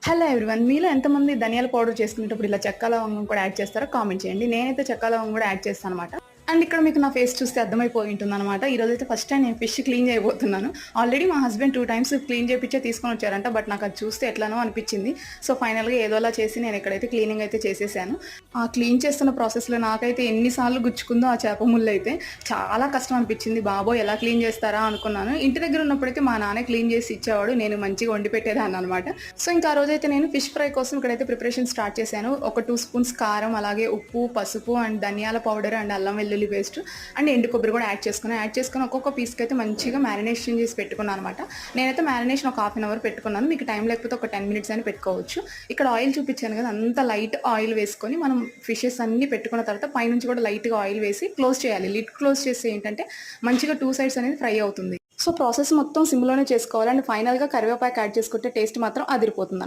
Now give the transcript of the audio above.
Hello everyone. మీలో ఎంతమంది ధనియాల పౌడర్ చేసుకునేటప్పుడు ఇలా చెక్క లవంగం కూడా యాడ్ చేస్తారో కామెంట్ చేయండి. నేనైతే చెక్క లవంగం కూడా యాడ్ చేస్తానన్నమాట. అండ్ ఇక్కడ మీకు నా ఫేస్ చూస్తే అర్థమైపోయి ఉంటుందన్నమాట. ఈరోజైతే ఫస్ట్ టైం నేను ఫిష్ క్లీన్ చేయబోతున్నాను. ఆల్రెడీ మా హస్బెండ్ 2 టైమ్స్ క్లీన్ చేపిచ్చే తీసుకొనొచ్చారంట. బట్ నాకు అది చూస్తే ఎట్లనో అనిపిచ్చింది. సో ఫైనల్‌గా ఏదోలా చేసి నేను ఇక్కడైతే క్లీనింగ్ అయితే చేసేసాను. ఆ క్లీన్ చేస్తున్న ప్రాసెస్‌లో నాకైతే ఎన్ని సార్లు గుచ్చుకుందో ఆ చేప ముల్లయితే. చాలా కష్టం అనిపిచ్చింది. బాబోయ్! ఎలా క్లీన్ చేస్తారా అనుకున్నాను. ఇంటి దగ్గర ఉన్నప్పుడైతే మా నాన్నే క్లీన్ చేసి ఇచ్చేవాడు. నేను మంచిగా వండి పెట్టేదాన్ననమాట. సో ఇంకా ఆ రోజైతే నేను ఫిష్ ఫ్రై కోసం ఇక్కడైతే ప్రిపరేషన్ స్టార్ట్ చేశాను. ఒక 2 స్పూన్స్ కారం, అలాగే ఉప్పు, పసుపు అండ్ ధనియాల పౌడర్ అండ్ అల్లం వెల్లుల్లి పేస్ట్ అండ్ ఎండు కొబ్బరి కూడా యాడ్ చేసుకొని ఒక్కొక్క పీస్కి అయితే మంచిగా మ్యారినేషన్ చేసి పెట్టుకున్నాను అనమాట. నేనైతే మ్యారినేషన్ ఒక హాఫ్ అన్ అవర్ పెట్టుకున్నాను. మీకు టైం లేకపోతే ఒక 10 మినిట్స్ అని పెట్టుకోవచ్చు. ఇక్కడ ఆయిల్ చూపించాను కదా, అంత లైట్ ఆయిల్ వేసుకొని మనం ఫిషెస్ అన్ని పెట్టుకున్న తర్వాత పైనుంచి కూడా లైట్గా ఆయిల్ వేసి క్లోజ్ చేయాలి. లిడ్ క్లోజ్ చేస్తే ఏంటంటే మంచిగా 2 సైడ్స్ అనేది ఫ్రై అవుతుంది. సో ప్రాసెస్ మొత్తం సిమ్లోనే చేసుకోవాలి. అండ్ ఫైనల్గా కరివేపాకు యాడ్ చేసుకుంటే టేస్ట్ మాత్రం అదిరిపోతుంది.